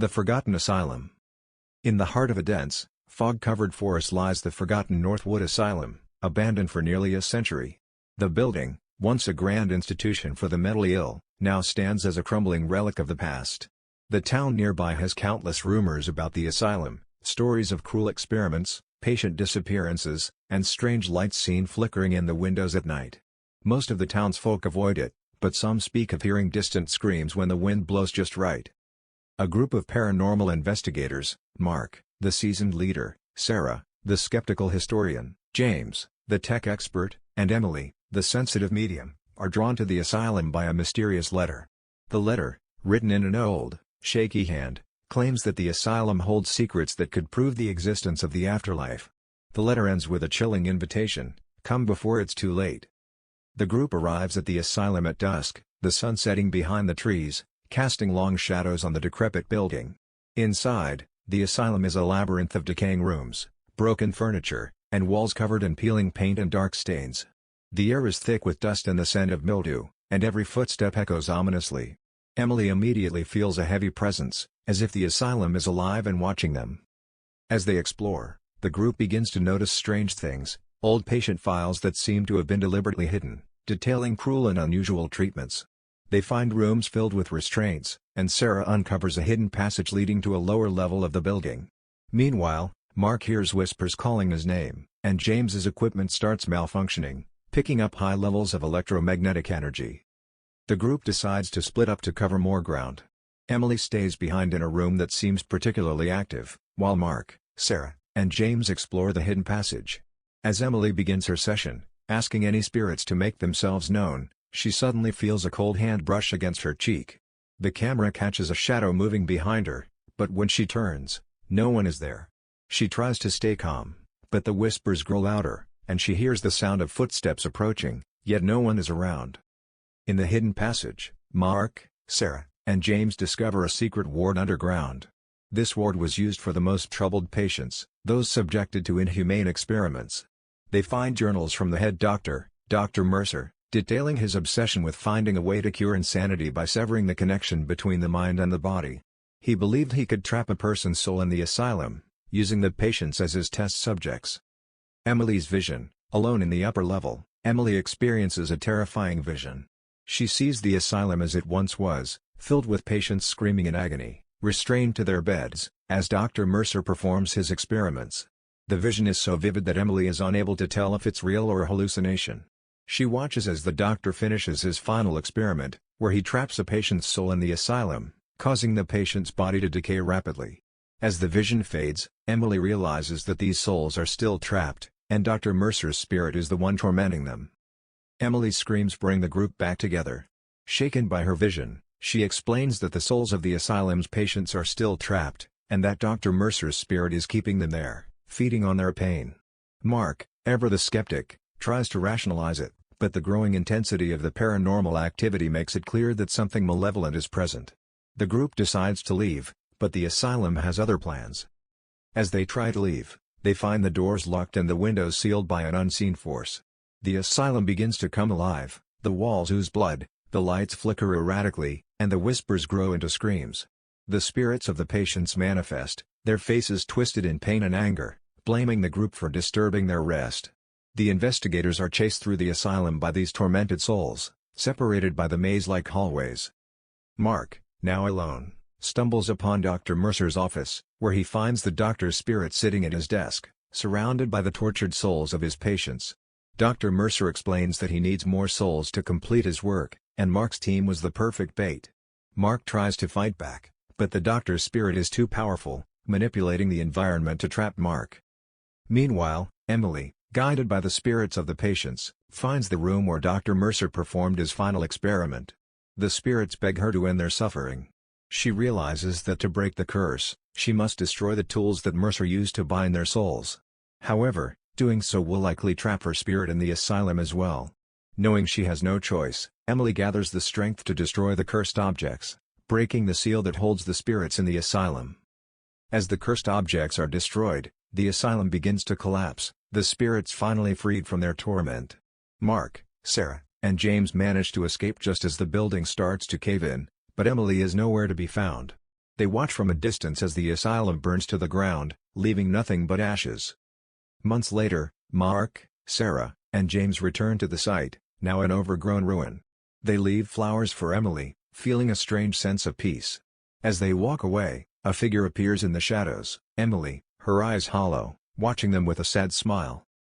The Forgotten Asylum. In the heart of a dense, fog-covered forest lies the forgotten Northwood Asylum, abandoned for nearly a century. The building, once a grand institution for the mentally ill, now stands as a crumbling relic of the past. The town nearby has countless rumors about the asylum, stories of cruel experiments, patient disappearances, and strange lights seen flickering in the windows at night. Most of the townsfolk avoid it, but some speak of hearing distant screams when the wind blows just right. A group of paranormal investigators, Mark, the seasoned leader, Sarah, the skeptical historian, James, the tech expert, and Emily, the sensitive medium, are drawn to the asylum by a mysterious letter. The letter, written in an old, shaky hand, claims that the asylum holds secrets that could prove the existence of the afterlife. The letter ends with a chilling invitation: come before it's too late. The group arrives at the asylum at dusk, the sun setting behind the trees, casting long shadows on the decrepit building. Inside, the asylum is a labyrinth of decaying rooms, broken furniture, and walls covered in peeling paint and dark stains. The air is thick with dust and the scent of mildew, and every footstep echoes ominously. Emily immediately feels a heavy presence, as if the asylum is alive and watching them. As they explore, the group begins to notice strange things, old patient files that seem to have been deliberately hidden, detailing cruel and unusual treatments. They find rooms filled with restraints, and Sarah uncovers a hidden passage leading to a lower level of the building. Meanwhile, Mark hears whispers calling his name, and James's equipment starts malfunctioning, picking up high levels of electromagnetic energy. The group decides to split up to cover more ground. Emily stays behind in a room that seems particularly active, while Mark, Sarah, and James explore the hidden passage. As Emily begins her session, asking any spirits to make themselves known, she suddenly feels a cold hand brush against her cheek. The camera catches a shadow moving behind her, but when she turns, no one is there. She tries to stay calm, but the whispers grow louder, and she hears the sound of footsteps approaching, yet no one is around. In the hidden passage, Mark, Sarah, and James discover a secret ward underground. This ward was used for the most troubled patients, those subjected to inhumane experiments. They find journals from the head doctor, Dr. Mercer, detailing his obsession with finding a way to cure insanity by severing the connection between the mind and the body. He believed he could trap a person's soul in the asylum, using the patients as his test subjects. Emily's vision. Alone in the upper level, Emily experiences a terrifying vision. She sees the asylum as it once was, filled with patients screaming in agony, restrained to their beds, as Dr. Mercer performs his experiments. The vision is so vivid that Emily is unable to tell if it's real or a hallucination. She watches as the doctor finishes his final experiment, where he traps a patient's soul in the asylum, causing the patient's body to decay rapidly. As the vision fades, Emily realizes that these souls are still trapped, and Dr. Mercer's spirit is the one tormenting them. Emily's screams bring the group back together. Shaken by her vision, she explains that the souls of the asylum's patients are still trapped, and that Dr. Mercer's spirit is keeping them there, feeding on their pain. Mark, ever the skeptic, tries to rationalize it, but the growing intensity of the paranormal activity makes it clear that something malevolent is present. The group decides to leave, but the asylum has other plans. As they try to leave, they find the doors locked and the windows sealed by an unseen force. The asylum begins to come alive, the walls ooze blood, the lights flicker erratically, and the whispers grow into screams. The spirits of the patients manifest, their faces twisted in pain and anger, blaming the group for disturbing their rest. The investigators are chased through the asylum by these tormented souls, separated by the maze-like hallways. Mark, now alone, stumbles upon Dr. Mercer's office, where he finds the doctor's spirit sitting at his desk, surrounded by the tortured souls of his patients. Dr. Mercer explains that he needs more souls to complete his work, and Mark's team was the perfect bait. Mark tries to fight back, but the doctor's spirit is too powerful, manipulating the environment to trap Mark. Meanwhile, Emily, guided by the spirits of the patients, finds the room where Dr. Mercer performed his final experiment. The spirits beg her to end their suffering. She realizes that to break the curse, she must destroy the tools that Mercer used to bind their souls. However, doing so will likely trap her spirit in the asylum as well. Knowing she has no choice, Emily gathers the strength to destroy the cursed objects, breaking the seal that holds the spirits in the asylum. As the cursed objects are destroyed, the asylum begins to collapse, the spirits finally freed from their torment. Mark, Sarah, and James manage to escape just as the building starts to cave in, but Emily is nowhere to be found. They watch from a distance as the asylum burns to the ground, leaving nothing but ashes. Months later, Mark, Sarah, and James return to the site, now an overgrown ruin. They leave flowers for Emily, feeling a strange sense of peace. As they walk away, a figure appears in the shadows, Emily, her eyes hollow, watching them with a sad smile.